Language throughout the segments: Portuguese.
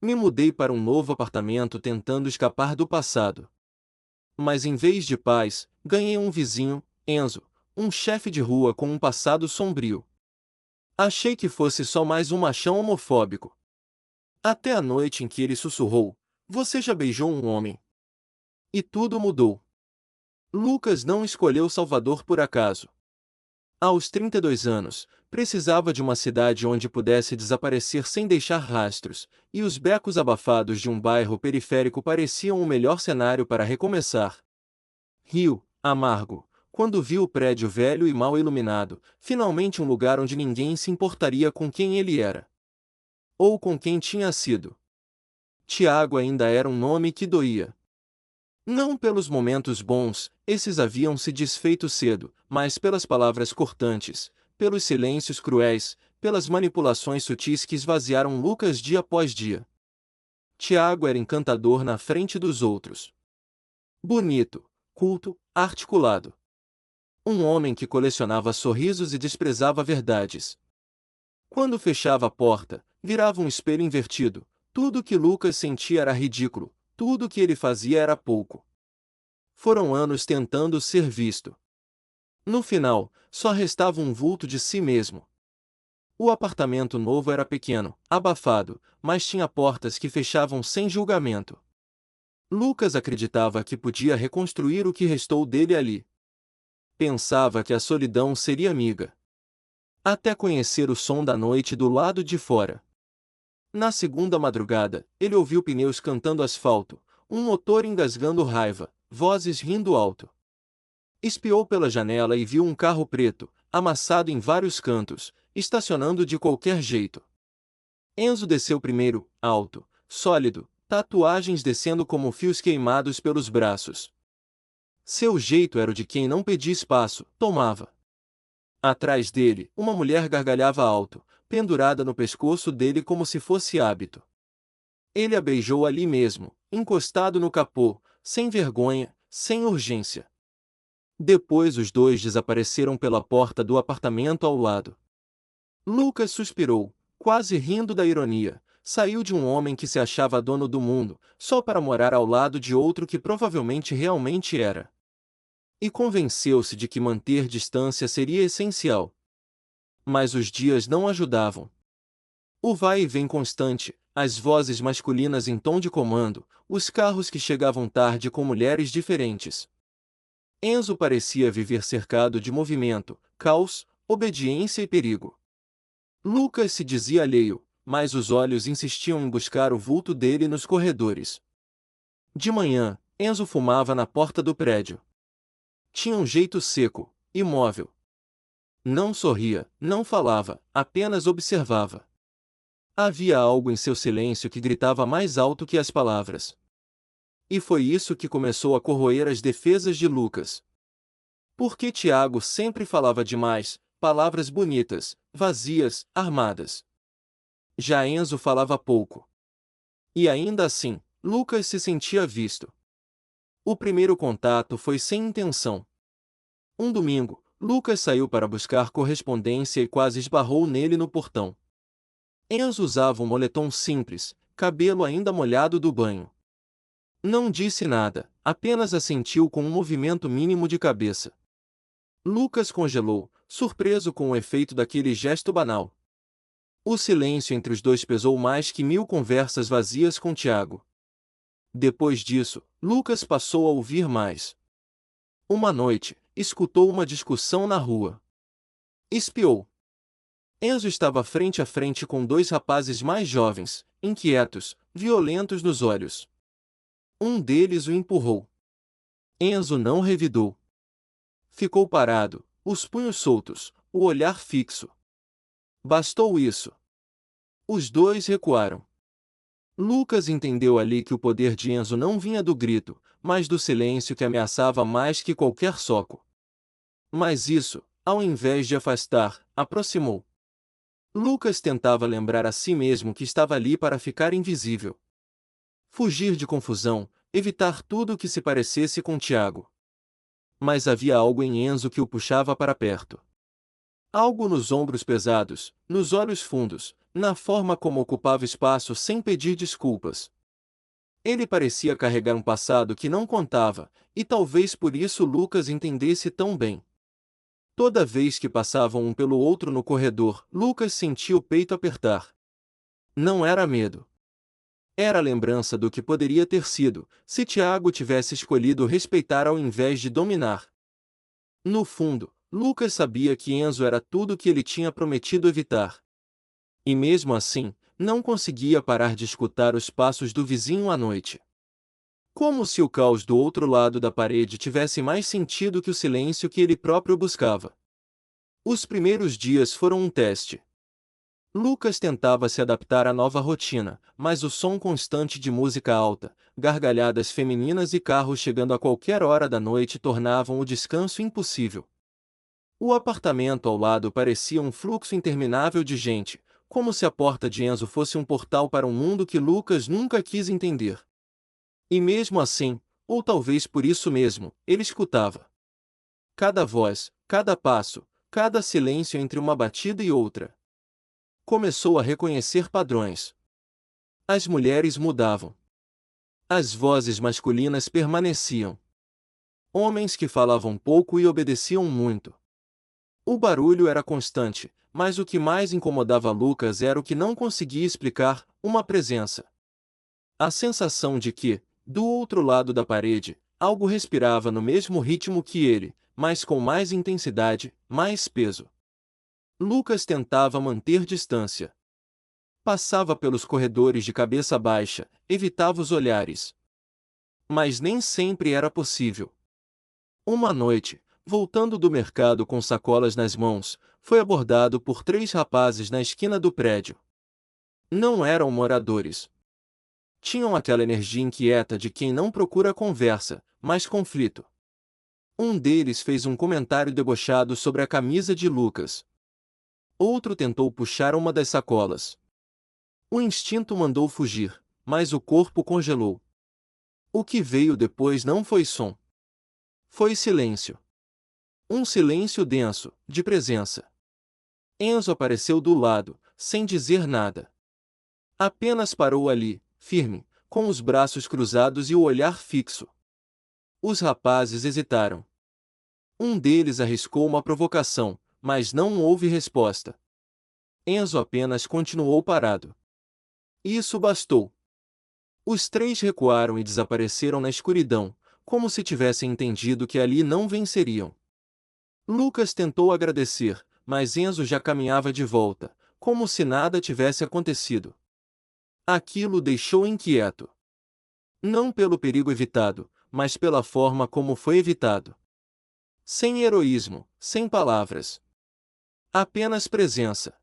Me mudei para um novo apartamento tentando escapar do passado. Mas em vez de paz, ganhei um vizinho, Enzo, um chefe de rua com um passado sombrio. Achei que fosse só mais um machão homofóbico. Até a noite em que ele sussurrou: "Você já beijou um homem?" E tudo mudou. Lucas não escolheu Salvador por acaso. Aos 32 anos, precisava de uma cidade onde pudesse desaparecer sem deixar rastros, e os becos abafados de um bairro periférico pareciam o melhor cenário para recomeçar. Rio, amargo, quando viu o prédio velho e mal iluminado, finalmente um lugar onde ninguém se importaria com quem ele era. Ou com quem tinha sido. Tiago ainda era um nome que doía. Não pelos momentos bons, esses haviam se desfeito cedo, mas pelas palavras cortantes, pelos silêncios cruéis, pelas manipulações sutis que esvaziaram Lucas dia após dia. Tiago era encantador na frente dos outros. Bonito, culto, articulado. Um homem que colecionava sorrisos e desprezava verdades. Quando fechava a porta, virava um espelho invertido. Tudo que Lucas sentia era ridículo, tudo que ele fazia era pouco. Foram anos tentando ser visto. No final, só restava um vulto de si mesmo. O apartamento novo era pequeno, abafado, mas tinha portas que fechavam sem julgamento. Lucas acreditava que podia reconstruir o que restou dele ali. Pensava que a solidão seria amiga. Até conhecer o som da noite do lado de fora. Na segunda madrugada, ele ouviu pneus cantando asfalto, um motor engasgando raiva, vozes rindo alto. Espiou pela janela e viu um carro preto, amassado em vários cantos, estacionando de qualquer jeito. Enzo desceu primeiro, alto, sólido, tatuagens descendo como fios queimados pelos braços. Seu jeito era o de quem não pedia espaço, tomava. Atrás dele, uma mulher gargalhava alto, pendurada no pescoço dele como se fosse hábito. Ele a beijou ali mesmo, encostado no capô, sem vergonha, sem urgência. Depois os dois desapareceram pela porta do apartamento ao lado. Lucas suspirou, quase rindo da ironia. Saiu de um homem que se achava dono do mundo, só para morar ao lado de outro que provavelmente realmente era. E convenceu-se de que manter distância seria essencial. Mas os dias não ajudavam. O vai e vem constante, as vozes masculinas em tom de comando, os carros que chegavam tarde com mulheres diferentes. Enzo parecia viver cercado de movimento, caos, obediência e perigo. Lucas se dizia alheio, mas os olhos insistiam em buscar o vulto dele nos corredores. De manhã, Enzo fumava na porta do prédio. Tinha um jeito seco, imóvel. Não sorria, não falava, apenas observava. Havia algo em seu silêncio que gritava mais alto que as palavras. E foi isso que começou a corroer as defesas de Lucas. Porque Tiago sempre falava demais, palavras bonitas, vazias, armadas. Já Enzo falava pouco. E ainda assim, Lucas se sentia visto. O primeiro contato foi sem intenção. Um domingo, Lucas saiu para buscar correspondência e quase esbarrou nele no portão. Enzo usava um moletom simples, cabelo ainda molhado do banho. Não disse nada, apenas assentiu com um movimento mínimo de cabeça. Lucas congelou, surpreso com o efeito daquele gesto banal. O silêncio entre os dois pesou mais que 1000 conversas vazias com Tiago. Depois disso, Lucas passou a ouvir mais. Uma noite, escutou uma discussão na rua. Espiou. Enzo estava frente a frente com dois rapazes mais jovens, inquietos, violentos nos olhos. Um deles o empurrou. Enzo não revidou. Ficou parado, os punhos soltos, o olhar fixo. Bastou isso. Os dois recuaram. Lucas entendeu ali que o poder de Enzo não vinha do grito, mas do silêncio que ameaçava mais que qualquer soco. Mas isso, ao invés de afastar, aproximou. Lucas tentava lembrar a si mesmo que estava ali para ficar invisível. Fugir de confusão, evitar tudo o que se parecesse com Tiago. Mas havia algo em Enzo que o puxava para perto. Algo nos ombros pesados, nos olhos fundos, na forma como ocupava espaço sem pedir desculpas. Ele parecia carregar um passado que não contava, e talvez por isso Lucas entendesse tão bem. Toda vez que passavam um pelo outro no corredor, Lucas sentia o peito apertar. Não era medo. Era a lembrança do que poderia ter sido, se Tiago tivesse escolhido respeitar ao invés de dominar. No fundo, Lucas sabia que Enzo era tudo o que ele tinha prometido evitar. E mesmo assim, não conseguia parar de escutar os passos do vizinho à noite. Como se o caos do outro lado da parede tivesse mais sentido que o silêncio que ele próprio buscava. Os primeiros dias foram um teste. Lucas tentava se adaptar à nova rotina, mas o som constante de música alta, gargalhadas femininas e carros chegando a qualquer hora da noite tornavam o descanso impossível. O apartamento ao lado parecia um fluxo interminável de gente, como se a porta de Enzo fosse um portal para um mundo que Lucas nunca quis entender. E mesmo assim, ou talvez por isso mesmo, ele escutava. Cada voz, cada passo, cada silêncio entre uma batida e outra. Começou a reconhecer padrões. As mulheres mudavam. As vozes masculinas permaneciam. Homens que falavam pouco e obedeciam muito. O barulho era constante, mas o que mais incomodava Lucas era o que não conseguia explicar, uma presença. A sensação de que, do outro lado da parede, algo respirava no mesmo ritmo que ele, mas com mais intensidade, mais peso. Lucas tentava manter distância. Passava pelos corredores de cabeça baixa, evitava os olhares. Mas nem sempre era possível. Uma noite, voltando do mercado com sacolas nas mãos, foi abordado por 3 rapazes na esquina do prédio. Não eram moradores. Tinham aquela energia inquieta de quem não procura conversa, mas conflito. Um deles fez um comentário debochado sobre a camisa de Lucas. Outro tentou puxar uma das sacolas. O instinto mandou fugir, mas o corpo congelou. O que veio depois não foi som. Foi silêncio. Um silêncio denso, de presença. Enzo apareceu do lado, sem dizer nada. Apenas parou ali, firme, com os braços cruzados e o olhar fixo. Os rapazes hesitaram. Um deles arriscou uma provocação, mas não houve resposta. Enzo apenas continuou parado. Isso bastou. Os 3 recuaram e desapareceram na escuridão, como se tivessem entendido que ali não venceriam. Lucas tentou agradecer, mas Enzo já caminhava de volta, como se nada tivesse acontecido. Aquilo o deixou inquieto. Não pelo perigo evitado, mas pela forma como foi evitado. Sem heroísmo, sem palavras. Apenas presença.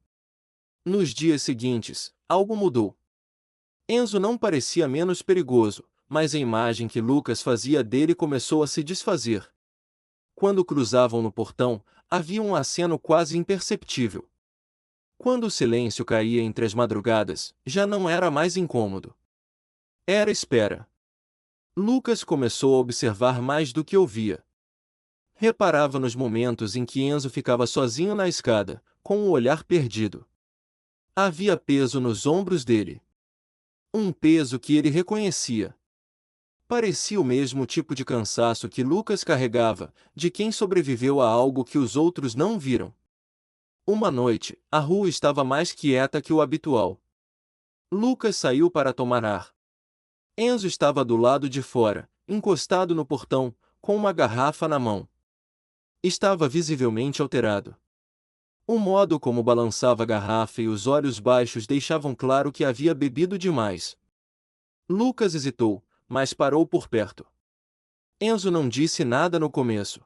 Nos dias seguintes, algo mudou. Enzo não parecia menos perigoso, mas a imagem que Lucas fazia dele começou a se desfazer. Quando cruzavam no portão, havia um aceno quase imperceptível. Quando o silêncio caía entre as madrugadas, já não era mais incômodo. Era espera. Lucas começou a observar mais do que ouvia. Reparava nos momentos em que Enzo ficava sozinho na escada, com o olhar perdido. Havia peso nos ombros dele. Um peso que ele reconhecia. Parecia o mesmo tipo de cansaço que Lucas carregava, de quem sobreviveu a algo que os outros não viram. Uma noite, a rua estava mais quieta que o habitual. Lucas saiu para tomar ar. Enzo estava do lado de fora, encostado no portão, com uma garrafa na mão. Estava visivelmente alterado. O modo como balançava a garrafa e os olhos baixos deixavam claro que havia bebido demais. Lucas hesitou, mas parou por perto. Enzo não disse nada no começo.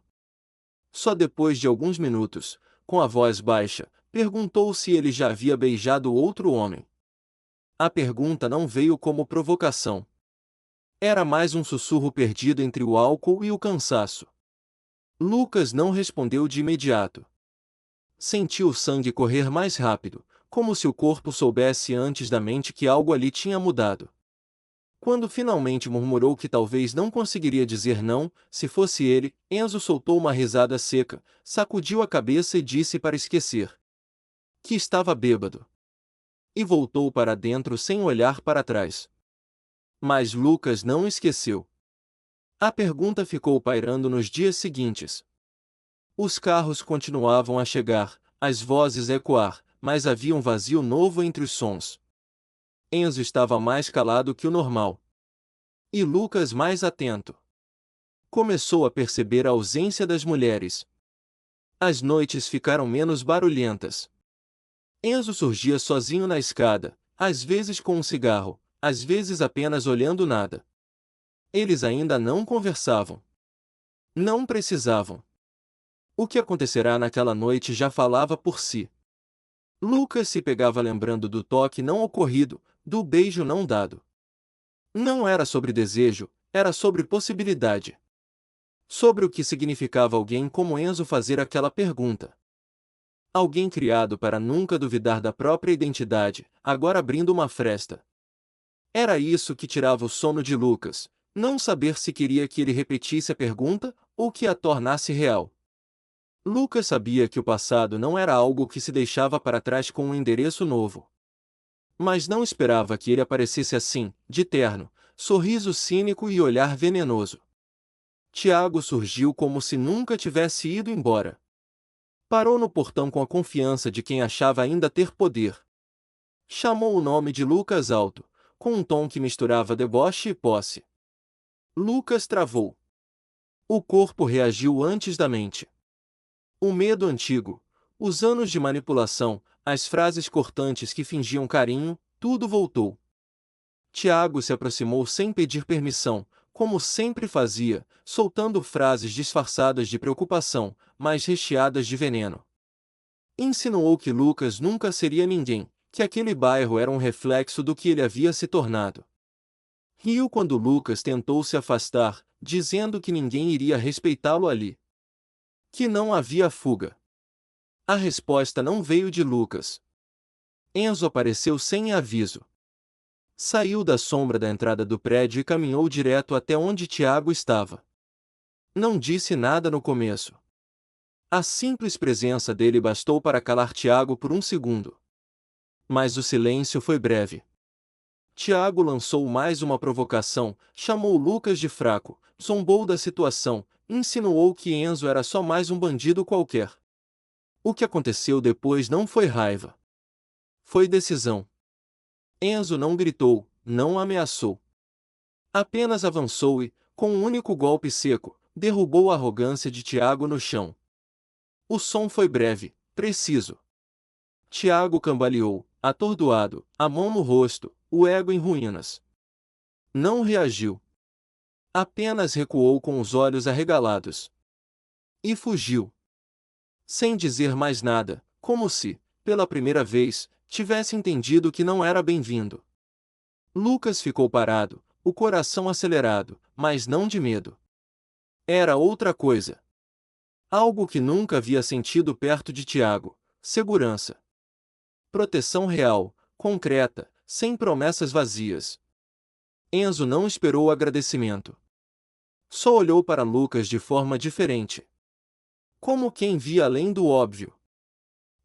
Só depois de alguns minutos, com a voz baixa, perguntou se ele já havia beijado outro homem. A pergunta não veio como provocação. Era mais um sussurro perdido entre o álcool e o cansaço. Lucas não respondeu de imediato. Sentiu o sangue correr mais rápido, como se o corpo soubesse antes da mente que algo ali tinha mudado. Quando finalmente murmurou que talvez não conseguiria dizer não, se fosse ele, Enzo soltou uma risada seca, sacudiu a cabeça e disse para esquecer que estava bêbado. E voltou para dentro sem olhar para trás. Mas Lucas não esqueceu. A pergunta ficou pairando nos dias seguintes. Os carros continuavam a chegar, as vozes a ecoar, mas havia um vazio novo entre os sons. Enzo estava mais calado que o normal. E Lucas mais atento. Começou a perceber a ausência das mulheres. As noites ficaram menos barulhentas. Enzo surgia sozinho na escada, às vezes com um cigarro, às vezes apenas olhando nada. Eles ainda não conversavam. Não precisavam. O que acontecerá naquela noite já falava por si. Lucas se pegava lembrando do toque não ocorrido, do beijo não dado. Não era sobre desejo, era sobre possibilidade. Sobre o que significava alguém como Enzo fazer aquela pergunta. Alguém criado para nunca duvidar da própria identidade, agora abrindo uma fresta. Era isso que tirava o sono de Lucas, não saber se queria que ele repetisse a pergunta ou que a tornasse real. Lucas sabia que o passado não era algo que se deixava para trás com um endereço novo. Mas não esperava que ele aparecesse assim, de terno, sorriso cínico e olhar venenoso. Tiago surgiu como se nunca tivesse ido embora. Parou no portão com a confiança de quem achava ainda ter poder. Chamou o nome de Lucas alto, com um tom que misturava deboche e posse. Lucas travou. O corpo reagiu antes da mente. O medo antigo, os anos de manipulação, as frases cortantes que fingiam carinho, tudo voltou. Tiago se aproximou sem pedir permissão, como sempre fazia, soltando frases disfarçadas de preocupação, mas recheadas de veneno. Insinuou que Lucas nunca seria ninguém, que aquele bairro era um reflexo do que ele havia se tornado. Riu quando Lucas tentou se afastar, dizendo que ninguém iria respeitá-lo ali. Que não havia fuga. A resposta não veio de Lucas. Enzo apareceu sem aviso. Saiu da sombra da entrada do prédio e caminhou direto até onde Tiago estava. Não disse nada no começo. A simples presença dele bastou para calar Tiago por um segundo. Mas o silêncio foi breve. Tiago lançou mais uma provocação, chamou Lucas de fraco, zombou da situação, insinuou que Enzo era só mais um bandido qualquer. O que aconteceu depois não foi raiva. Foi decisão. Enzo não gritou, não ameaçou. Apenas avançou e, com um único golpe seco, derrubou a arrogância de Tiago no chão. O som foi breve, preciso. Tiago cambaleou, atordoado, a mão no rosto, o ego em ruínas. Não reagiu. Apenas recuou com os olhos arregalados. E fugiu. Sem dizer mais nada, como se, pela primeira vez, tivesse entendido que não era bem-vindo. Lucas ficou parado, o coração acelerado, mas não de medo. Era outra coisa. Algo que nunca havia sentido perto de Tiago: segurança. Proteção real, concreta, sem promessas vazias. Enzo não esperou agradecimento. Só olhou para Lucas de forma diferente. Como quem via além do óbvio.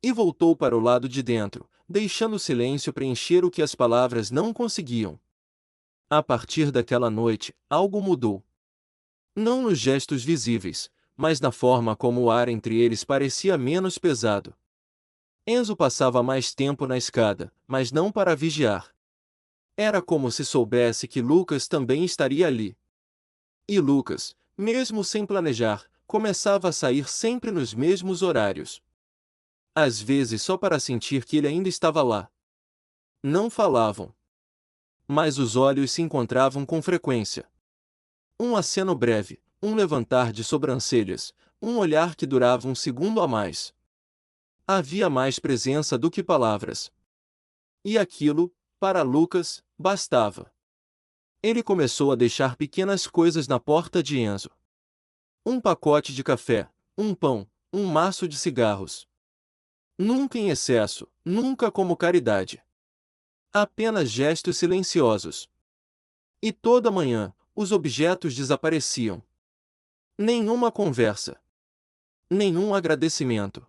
E voltou para o lado de dentro, deixando o silêncio preencher o que as palavras não conseguiam. A partir daquela noite, algo mudou. Não nos gestos visíveis, mas na forma como o ar entre eles parecia menos pesado. Enzo passava mais tempo na escada, mas não para vigiar. Era como se soubesse que Lucas também estaria ali. E Lucas, mesmo sem planejar, começava a sair sempre nos mesmos horários. Às vezes só para sentir que ele ainda estava lá. Não falavam. Mas os olhos se encontravam com frequência. Um aceno breve, um levantar de sobrancelhas, um olhar que durava um segundo a mais. Havia mais presença do que palavras. E aquilo, para Lucas, bastava. Ele começou a deixar pequenas coisas na porta de Enzo. Um pacote de café, um pão, um maço de cigarros. Nunca em excesso, nunca como caridade. Apenas gestos silenciosos. E toda manhã, os objetos desapareciam. Nenhuma conversa. Nenhum agradecimento.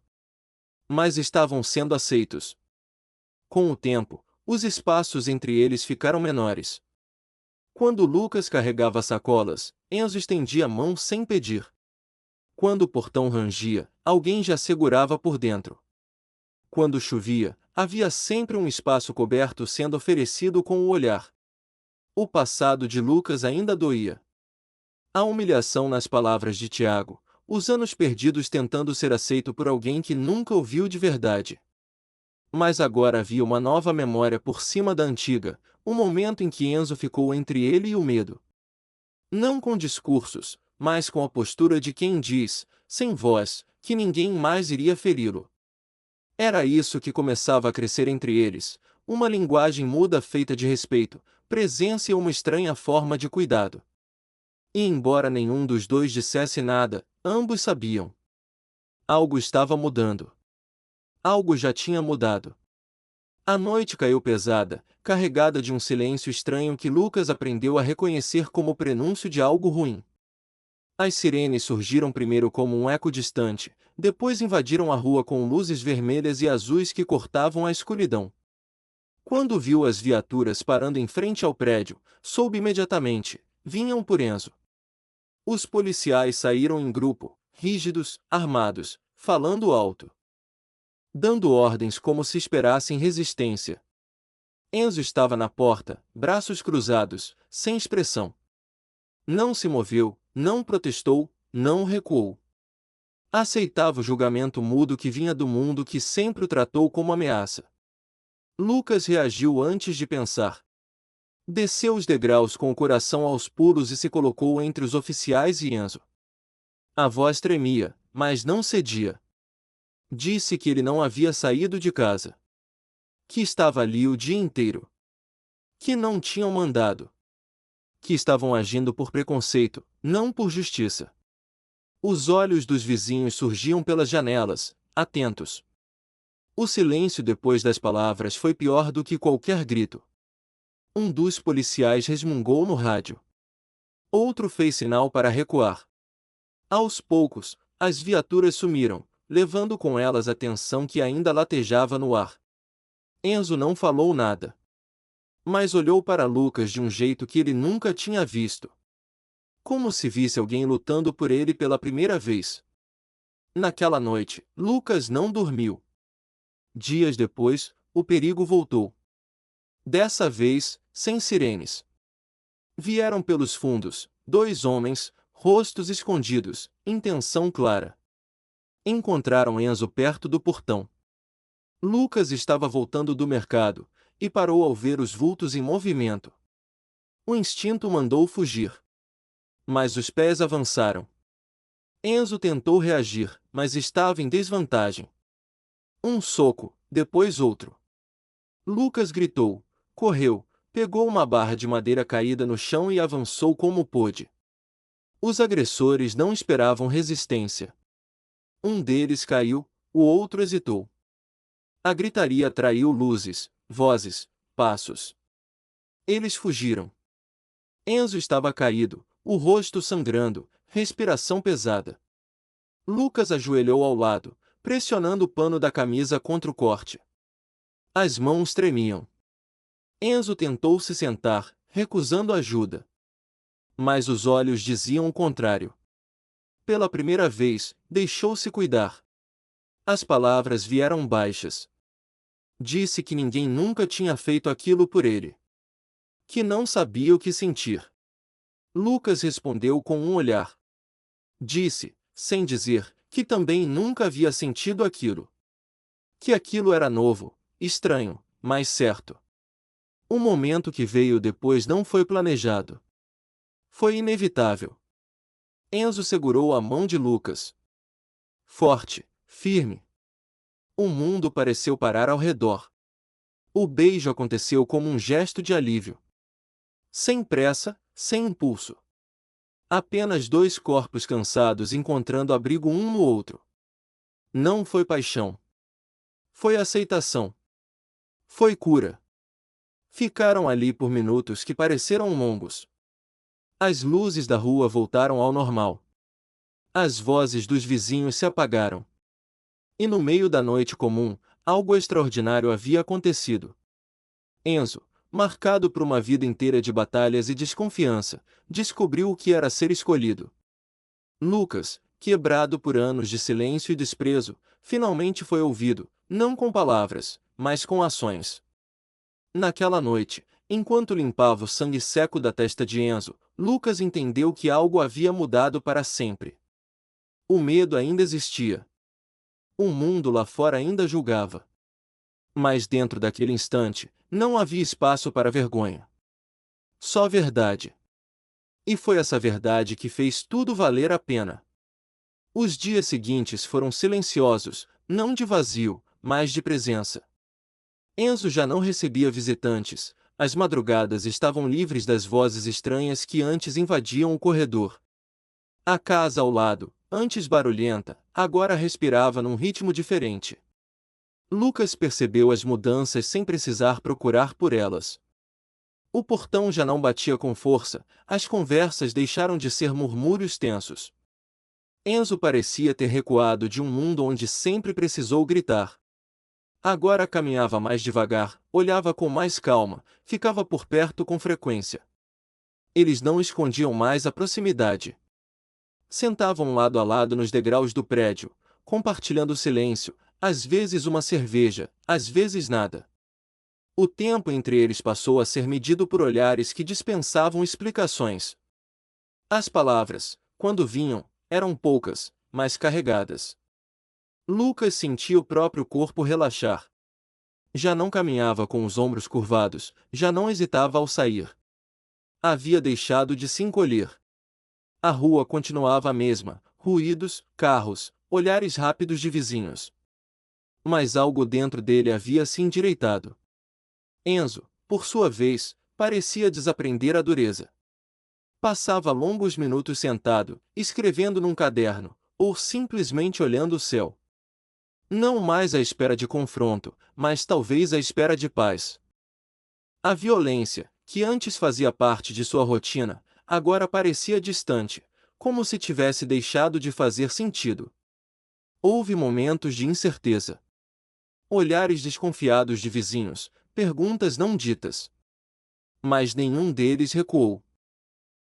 Mas estavam sendo aceitos. Com o tempo, os espaços entre eles ficaram menores. Quando Lucas carregava sacolas, Enzo estendia a mão sem pedir. Quando o portão rangia, alguém já segurava por dentro. Quando chovia, havia sempre um espaço coberto sendo oferecido com o olhar. O passado de Lucas ainda doía. A humilhação nas palavras de Tiago, os anos perdidos tentando ser aceito por alguém que nunca ouviu de verdade. Mas agora havia uma nova memória por cima da antiga, o momento em que Enzo ficou entre ele e o medo. Não com discursos, mas com a postura de quem diz, sem voz, que ninguém mais iria feri-lo. Era isso que começava a crescer entre eles, uma linguagem muda feita de respeito, presença e uma estranha forma de cuidado. E embora nenhum dos dois dissesse nada, ambos sabiam. Algo estava mudando. Algo já tinha mudado. A noite caiu pesada, carregada de um silêncio estranho que Lucas aprendeu a reconhecer como o prenúncio de algo ruim. As sirenes surgiram primeiro como um eco distante, depois invadiram a rua com luzes vermelhas e azuis que cortavam a escuridão. Quando viu as viaturas parando em frente ao prédio, soube imediatamente: vinham por Enzo. Os policiais saíram em grupo, rígidos, armados, falando alto, dando ordens como se esperassem resistência. Enzo estava na porta, braços cruzados, sem expressão. Não se moveu, não protestou, não recuou. Aceitava o julgamento mudo que vinha do mundo que sempre o tratou como ameaça. Lucas reagiu antes de pensar. Desceu os degraus com o coração aos pulos e se colocou entre os oficiais e Enzo. A voz tremia, mas não cedia. Disse que ele não havia saído de casa. Que estava ali o dia inteiro. Que não tinham mandado. Que estavam agindo por preconceito, não por justiça. Os olhos dos vizinhos surgiam pelas janelas, atentos. O silêncio depois das palavras foi pior do que qualquer grito. Um dos policiais resmungou no rádio. Outro fez sinal para recuar. Aos poucos, as viaturas sumiram, levando com elas a tensão que ainda latejava no ar. Enzo não falou nada. Mas olhou para Lucas de um jeito que ele nunca tinha visto. Como se visse alguém lutando por ele pela primeira vez. Naquela noite, Lucas não dormiu. Dias depois, o perigo voltou. Dessa vez, sem sirenes. Vieram pelos fundos, dois homens, rostos escondidos, intenção clara. Encontraram Enzo perto do portão. Lucas estava voltando do mercado, e parou ao ver os vultos em movimento. O instinto mandou fugir. Mas os pés avançaram. Enzo tentou reagir, mas estava em desvantagem. Um soco, depois outro. Lucas gritou, correu, pegou uma barra de madeira caída no chão e avançou como pôde. Os agressores não esperavam resistência. Um deles caiu, o outro hesitou. A gritaria atraiu luzes, vozes, passos. Eles fugiram. Enzo estava caído, o rosto sangrando, respiração pesada. Lucas ajoelhou ao lado, pressionando o pano da camisa contra o corte. As mãos tremiam. Enzo tentou se sentar, recusando ajuda. Mas os olhos diziam o contrário. Pela primeira vez, deixou-se cuidar. As palavras vieram baixas. Disse que ninguém nunca tinha feito aquilo por ele. Que não sabia o que sentir. Lucas respondeu com um olhar. Disse, sem dizer, que também nunca havia sentido aquilo. Que aquilo era novo, estranho, mas certo. O momento que veio depois não foi planejado. Foi inevitável. Enzo segurou a mão de Lucas. Forte, firme. O mundo pareceu parar ao redor. O beijo aconteceu como um gesto de alívio. Sem pressa, sem impulso. Apenas dois corpos cansados encontrando abrigo um no outro. Não foi paixão. Foi aceitação. Foi cura. Ficaram ali por minutos que pareceram longos. As luzes da rua voltaram ao normal. As vozes dos vizinhos se apagaram. E no meio da noite comum, algo extraordinário havia acontecido. Enzo, marcado por uma vida inteira de batalhas e desconfiança, descobriu o que era ser escolhido. Lucas, quebrado por anos de silêncio e desprezo, finalmente foi ouvido, não com palavras, mas com ações. Naquela noite, enquanto limpava o sangue seco da testa de Enzo, Lucas entendeu que algo havia mudado para sempre. O medo ainda existia. O mundo lá fora ainda julgava. Mas dentro daquele instante, não havia espaço para vergonha. Só verdade. E foi essa verdade que fez tudo valer a pena. Os dias seguintes foram silenciosos, não de vazio, mas de presença. Enzo já não recebia visitantes, as madrugadas estavam livres das vozes estranhas que antes invadiam o corredor. A casa ao lado, antes barulhenta, agora respirava num ritmo diferente. Lucas percebeu as mudanças sem precisar procurar por elas. O portão já não batia com força, as conversas deixaram de ser murmúrios tensos. Enzo parecia ter recuado de um mundo onde sempre precisou gritar. Agora caminhava mais devagar, olhava com mais calma, ficava por perto com frequência. Eles não escondiam mais a proximidade. Sentavam lado a lado nos degraus do prédio, compartilhando o silêncio, às vezes uma cerveja, às vezes nada. O tempo entre eles passou a ser medido por olhares que dispensavam explicações. As palavras, quando vinham, eram poucas, mas carregadas. Lucas sentia o próprio corpo relaxar. Já não caminhava com os ombros curvados, já não hesitava ao sair. Havia deixado de se encolher. A rua continuava a mesma, ruídos, carros, olhares rápidos de vizinhos. Mas algo dentro dele havia se endireitado. Enzo, por sua vez, parecia desaprender a dureza. Passava longos minutos sentado, escrevendo num caderno, ou simplesmente olhando o céu. Não mais à espera de confronto, mas talvez à espera de paz. A violência, que antes fazia parte de sua rotina, agora parecia distante, como se tivesse deixado de fazer sentido. Houve momentos de incerteza. Olhares desconfiados de vizinhos, perguntas não ditas. Mas nenhum deles recuou.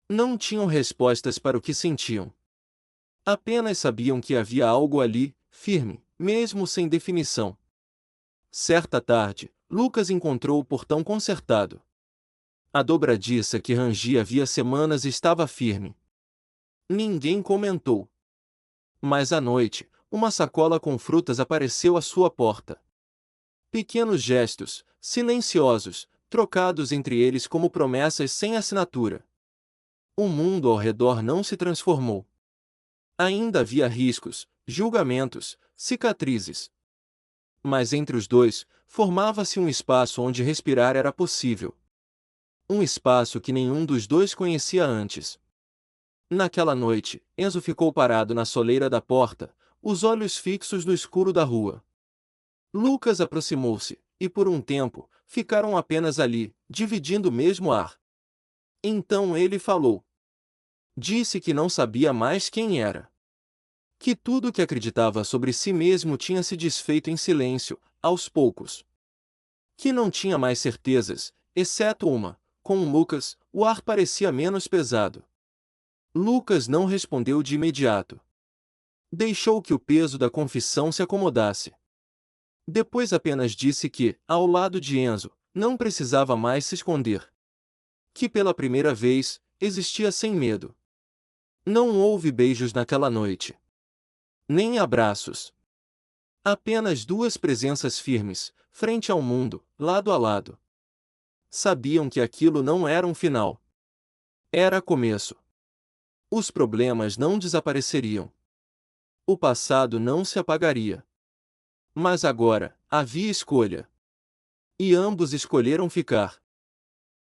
Não tinham respostas para o que sentiam. Apenas sabiam que havia algo ali, firme, mesmo sem definição. Certa tarde, Lucas encontrou o portão consertado. A dobradiça que rangia havia semanas estava firme. Ninguém comentou. Mas à noite, uma sacola com frutas apareceu à sua porta. Pequenos gestos, silenciosos, trocados entre eles como promessas sem assinatura. O mundo ao redor não se transformou. Ainda havia riscos, julgamentos, cicatrizes. Mas entre os dois, formava-se um espaço onde respirar era possível. Um espaço que nenhum dos dois conhecia antes. Naquela noite, Enzo ficou parado na soleira da porta, os olhos fixos no escuro da rua. Lucas aproximou-se, e por um tempo, ficaram apenas ali, dividindo o mesmo ar. Então ele falou. Disse que não sabia mais quem era. Que tudo o que acreditava sobre si mesmo tinha se desfeito em silêncio, aos poucos. Que não tinha mais certezas, exceto uma: com Lucas, o ar parecia menos pesado. Lucas não respondeu de imediato. Deixou que o peso da confissão se acomodasse. Depois apenas disse que, ao lado de Enzo, não precisava mais se esconder. Que pela primeira vez, existia sem medo. Não houve beijos naquela noite. Nem abraços. Apenas duas presenças firmes, frente ao mundo, lado a lado. Sabiam que aquilo não era um final. Era começo. Os problemas não desapareceriam. O passado não se apagaria. Mas agora, havia escolha. E ambos escolheram ficar.